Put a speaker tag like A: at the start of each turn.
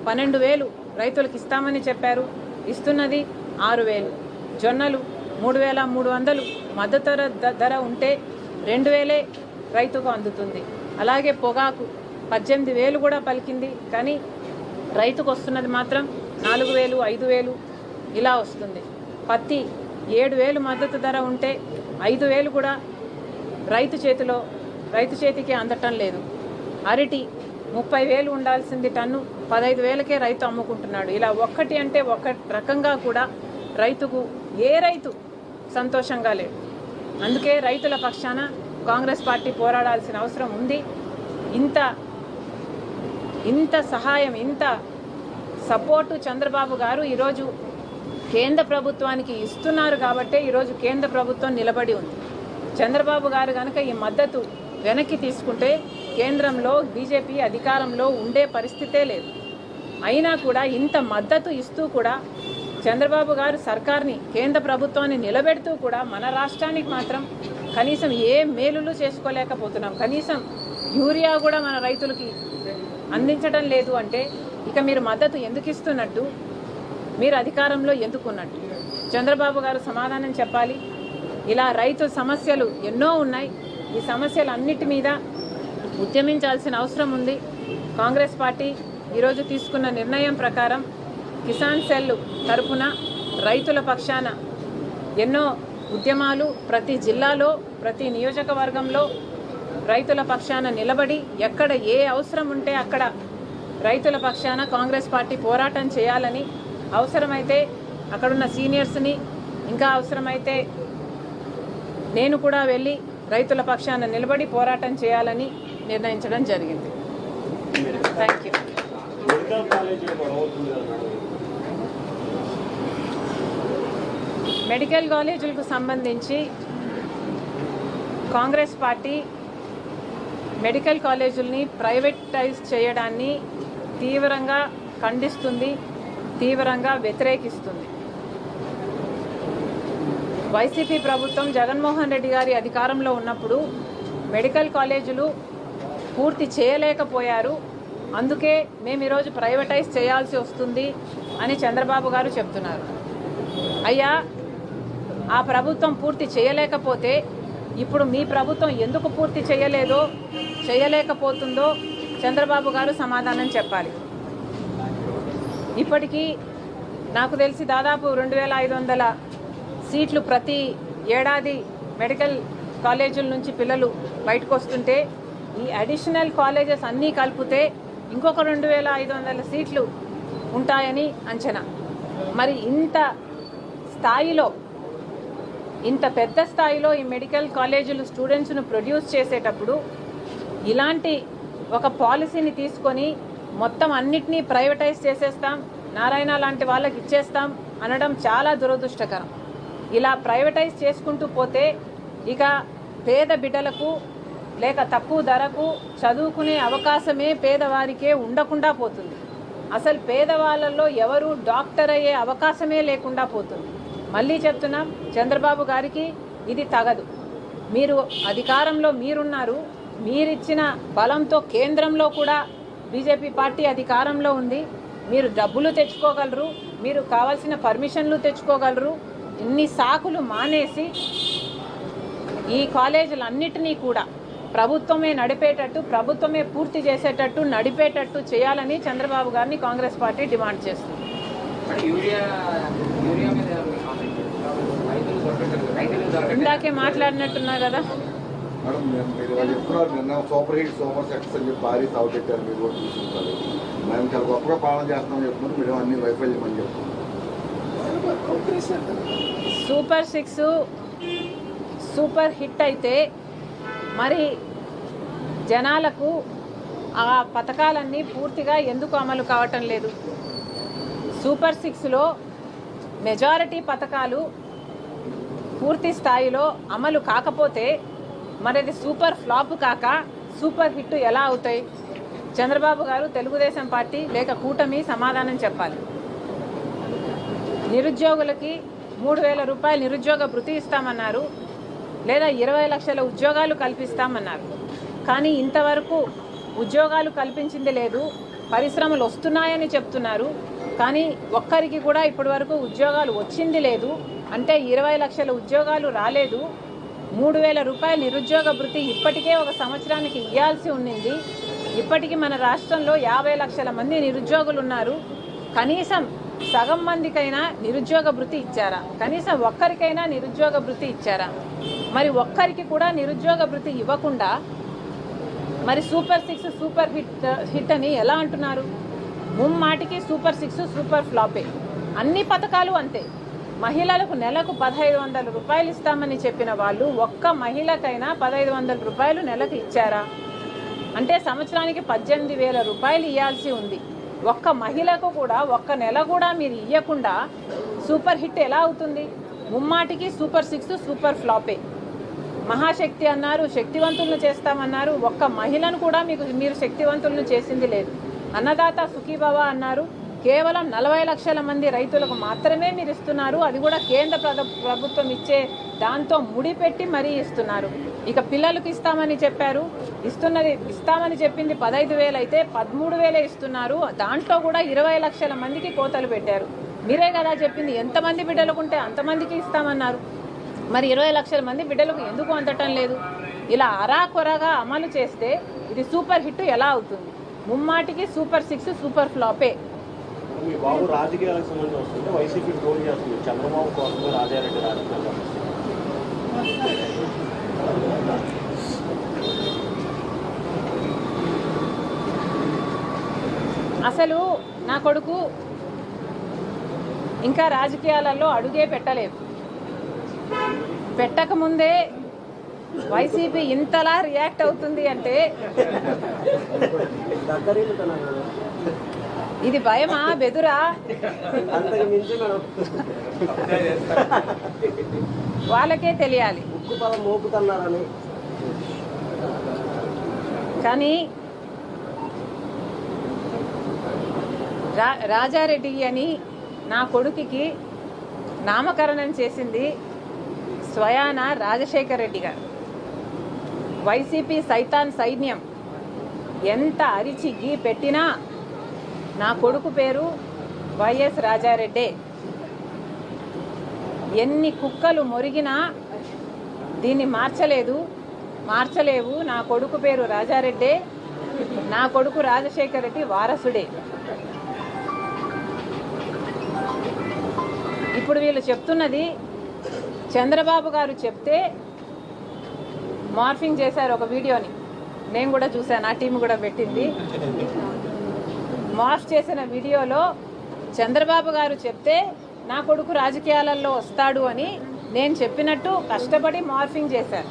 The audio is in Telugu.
A: 12,000 రైతులకు ఇస్తామని చెప్పారు, ఇస్తున్నది 6,000. జొన్నలు 3,300 మద్దతు ధర ఉంటే 2,000 రైతుకు అందుతుంది. అలాగే పొగాకు 18,000 కూడా పలికింది, కానీ రైతుకు వస్తున్నది మాత్రం 4,000, 5,000 ఇలా వస్తుంది. పత్తి 7,000 మద్దతు ధర ఉంటే 5,000 కూడా రైతు చేతికి అందటం లేదు. అరటి 30,000 ఉండాల్సింది టన్ను 15,000కే రైతు అమ్ముకుంటున్నాడు. ఇలా ఒక్కటి అంటే ఒక రకంగా కూడా ఏ రైతు సంతోషంగా లేడు. అందుకే రైతుల పక్షాన కాంగ్రెస్ పార్టీ పోరాడాల్సిన అవసరం ఉంది. ఇంత సహాయం, ఇంత సపోర్టు చంద్రబాబు గారు ఈరోజు కేంద్ర ప్రభుత్వానికి ఇస్తున్నారు కాబట్టే ఈరోజు కేంద్ర ప్రభుత్వం నిలబడి ఉంది. చంద్రబాబు గారు కనుక ఈ మద్దతు వెనక్కి తీసుకుంటే కేంద్రంలో బీజేపీ అధికారంలో ఉండే పరిస్థితే లేదు. అయినా కూడా ఇంత మద్దతు ఇస్తూ కూడా చంద్రబాబు గారు సర్కార్ని, కేంద్ర ప్రభుత్వాన్ని నిలబెడుతూ కూడా మన రాష్ట్రానికి మాత్రం కనీసం ఏ మేలులు చేసుకోలేకపోతున్నాం. కనీసం యూరియా కూడా మన రైతులకి అందించడం లేదు అంటే ఇక మీరు మద్దతు ఎందుకు ఇస్తున్నట్టు, మీరు అధికారంలో ఎందుకున్నట్టు? చంద్రబాబు గారు సమాధానం చెప్పాలి. ఇలా రైతు సమస్యలు ఎన్నో ఉన్నాయి. ఈ సమస్యలన్నిటి మీద ఉద్యమించాల్సిన అవసరం ఉంది. కాంగ్రెస్ పార్టీ ఈరోజు తీసుకున్న నిర్ణయం ప్రకారం కిసాన్ సెల్ తరపున రైతుల పక్షాన ఎన్నో ఉద్యమాలు ప్రతి జిల్లాలో, ప్రతి నియోజకవర్గంలో రైతుల పక్షాన నిలబడి ఎక్కడ ఏ అవసరం ఉంటే అక్కడ రైతుల పక్షాన కాంగ్రెస్ పార్టీ పోరాటం చేయాలని, అవసరమైతే అక్కడున్న సీనియర్స్ని, ఇంకా అవసరమైతే నేను కూడా వెళ్ళి రైతుల పక్షాన నిలబడి పోరాటం చేయాలని నిర్ణయించడం జరిగింది. Thank you. మెడికల్ కాలేజీలకు సంబంధించి కాంగ్రెస్ పార్టీ మెడికల్ కాలేజీలని ప్రైవేటైజ్ చేయడాన్ని తీవ్రంగా ఖండిస్తుంది, తీవ్రంగా వ్యతిరేకిస్తుంది. వైసీపీ ప్రభుత్వం జగన్మోహన్ రెడ్డి గారి అధికారంలో ఉన్నప్పుడు మెడికల్ కాలేజీలు పూర్తి చేయలేకపోయారు. అందుకే మేము ఈరోజు ప్రైవేటైజ్ చేయాల్సి వస్తుంది అని చంద్రబాబు గారు చెప్తున్నారు. అయ్యా, ఆ ప్రభుత్వం పూర్తి చేయలేకపోతే ఇప్పుడు మీ ప్రభుత్వం ఎందుకు పూర్తి చేయలేకపోతుందో చంద్రబాబు గారు సమాధానం చెప్పాలి. ఇప్పటికీ నాకు తెలిసి దాదాపు 2,500 సీట్లు ప్రతి ఏడాది మెడికల్ కాలేజీల నుంచి పిల్లలు బయటకు వస్తుంటే ఈ అడిషనల్ కాలేజెస్ అన్నీ కలిపితే ఇంకొక 2,500 సీట్లు ఉంటాయని అంచనా. మరి ఇంత పెద్ద స్థాయిలో ఈ మెడికల్ కాలేజీలు స్టూడెంట్స్ను ప్రొడ్యూస్ చేసేటప్పుడు ఇలాంటి ఒక పాలసీని తీసుకొని మొత్తం అన్నిటినీ ప్రైవేటైజ్ చేసేస్తాం, నారాయణ లాంటి వాళ్ళకి ఇచ్చేస్తాం అనడం చాలా దురదృష్టకరం. ఇలా ప్రైవేటైజ్ చేసుకుంటూ పోతే ఇక పేద బిడ్డలకు లేక తక్కువ ధరకు చదువుకునే అవకాశమే పేదవారికే ఉండకుండా పోతుంది. అసలు పేదవాళ్ళల్లో ఎవరు డాక్టర్ అయ్యే అవకాశమే లేకుండా పోతుంది. మళ్ళీ చెప్తున్నాం, చంద్రబాబు గారికి ఇది తగదు. మీరు అధికారంలో మీరున్నారు, మీరిచ్చిన బలంతో కేంద్రంలో కూడా బీజేపీ పార్టీ అధికారంలో ఉంది. మీరు డబ్బులు తెచ్చుకోగలరు, మీరు కావాల్సిన పర్మిషన్లు తెచ్చుకోగలరు. ఇన్ని సాకులు మానేసి ఈ కాలేజీలన్నిటినీ కూడా ప్రభుత్వమే నడిపేటట్టు, ప్రభుత్వమే పూర్తి చేసేటట్టు, నడిపేటట్టు చేయాలని చంద్రబాబు గారిని కాంగ్రెస్ పార్టీ డిమాండ్ చేస్తుంది. ఇందాకే మాట్లాడినట్టున్నా కదా.
B: మేడం, మీరు చెప్తున్నారు నిన్న సూపర్ హిట్ సూపర్ సెక్స్ అని చెప్పి భారీ సాగు పెట్టారు, మీరు కూడా చూసుకుంటారు. మేము చాలా గొప్పగా పాలన చేస్తామని చెప్తున్నారు, మీరు అన్ని వైఫల్యం అని చెప్తున్నారు.
A: సూపర్ 6 సూపర్ హిట్ అయితే మరి జనాలకు ఆ పథకాలన్నీ పూర్తిగా ఎందుకు అమలు కావటం లేదు? సూపర్ 6లో మెజారిటీ పథకాలు పూర్తి స్థాయిలో అమలు కాకపోతే మరి అది సూపర్ ఫ్లాప్ కాక సూపర్ హిట్ ఎలా అవుతాయి? చంద్రబాబు గారు, తెలుగుదేశం పార్టీ లేక కూటమి సమాధానం చెప్పాలి. నిరుద్యోగులకి 3,000 రూపాయలు నిరుద్యోగ భృతి ఇస్తామన్నారు, లేదా 20 లక్షల ఉద్యోగాలు కల్పిస్తామన్నారు. కానీ ఇంతవరకు ఉద్యోగాలు కల్పించింది లేదు, పరిశ్రమలు వస్తున్నాయని చెప్తున్నారు. కానీ ఒక్కరికి కూడా ఇప్పటి వరకు ఉద్యోగాలు వచ్చింది లేదు. అంటే 20 లక్షల ఉద్యోగాలు రాలేదు. 3,000 రూపాయల నిరుద్యోగ భృతి ఇప్పటికే ఒక సంవత్సరానికి ఇవ్వాల్సి ఉండింది. ఇప్పటికీ మన రాష్ట్రంలో 50 లక్షల మంది నిరుద్యోగులు ఉన్నారు. కనీసం సగం మందికైనా నిరుద్యోగ భృతి ఇచ్చారా? కనీసం ఒక్కరికైనా నిరుద్యోగ భృతి ఇచ్చారా? మరి ఒక్కరికి కూడా నిరుద్యోగ భృతి ఇవ్వకుండా మరి సూపర్ 6 సూపర్ హిట్ అని ఎలా అంటున్నారు? ముమ్మాటికి సూపర్ 6 సూపర్ ఫ్లాపే. అన్ని పథకాలు అంతే. మహిళలకు నెలకు 1,500 రూపాయలు ఇస్తామని చెప్పిన వాళ్ళు ఒక్క మహిళకైనా 1,500 రూపాయలు నెలకు ఇచ్చారా? అంటే సంవత్సరానికి 18,000 రూపాయలు ఇవ్వాల్సి ఉంది. ఒక్క మహిళకు కూడా ఒక్క నెల కూడా మీరు ఇవ్వకుండా సూపర్ హిట్ ఎలా అవుతుంది? ముమ్మాటికి సూపర్ 6 సూపర్ ఫ్లాపే. మహాశక్తి అన్నారు, శక్తివంతులను చేస్తామన్నారు. ఒక్క మహిళను కూడా మీరు శక్తివంతులను చేసింది లేదు. అన్నదాత సుఖీభవ అన్నారు. కేవలం 40 లక్షల మంది రైతులకు మాత్రమే మీరు ఇస్తున్నారు. అది కూడా కేంద్ర ప్రభుత్వం ఇచ్చే దాంతో ముడిపెట్టి మరీ ఇస్తున్నారు. ఇక పిల్లలకు ఇస్తామని చెప్పారు. ఇస్తామని చెప్పింది 15,000 అయితే 13,000 ఇస్తున్నారు. దాంట్లో కూడా 20 లక్షల మందికి కోతలు పెట్టారు. మీరే కదా చెప్పింది ఎంతమంది బిడ్డలకు ఉంటే అంతమందికి ఇస్తామన్నారు. మరి 20 లక్షల మంది బిడ్డలకు ఎందుకు అందటం లేదు? ఇలా అరాకొరగా అమలు చేస్తే ఇది సూపర్ హిట్ ఎలా అవుతుంది? ముమ్మాటికి సూపర్ 6 సూపర్ ఫ్లాపే.
C: మీ బాబు రాజకీయాలకు సంబంధించి వస్తుంటే వైసీపీ ట్రోల్ చేస్తుంది. చంద్రబాబు కోసమే రాజారెడ్డి రాజకీయాలు.
A: అసలు నా కొడుకు ఇంకా రాజకీయాలలో అడుగే పెట్టలేదు. పెట్టకముందే వైసీపీ ఇంతలా రియాక్ట్ అవుతుంది అంటే ఇది భయమా బెదురా? వాళ్ళకే తెలియాలి. కానీ రాజారెడ్డి అని నా కొడుకుకి నామకరణం చేసింది స్వయాన రాజశేఖర రెడ్డి గారు. వైసీపీ సైతాన్ సైన్యం ఎంత అరిచి గీ పెట్టినా నా కొడుకు పేరు వైఎస్ రాజారెడ్డే. ఎన్ని కుక్కలు మొరిగినా దీన్ని మార్చలేవు. నా కొడుకు పేరు రాజారెడ్డే. నా కొడుకు రాజశేఖర రెడ్డి వారసుడే. ఇప్పుడు వీళ్ళు చెప్తున్నది చంద్రబాబు గారు చెప్తే మార్ఫింగ్ చేశారు ఒక వీడియోని. నేను కూడా చూశాను, ఆ టీం కూడా పెట్టింది. మార్ఫ్ చేసిన వీడియోలో చంద్రబాబు గారు చెప్తే నా కొడుకు రాజకీయాలలో వస్తాడు అని నేను చెప్పినట్టు కష్టపడి మార్ఫింగ్ చేశారు.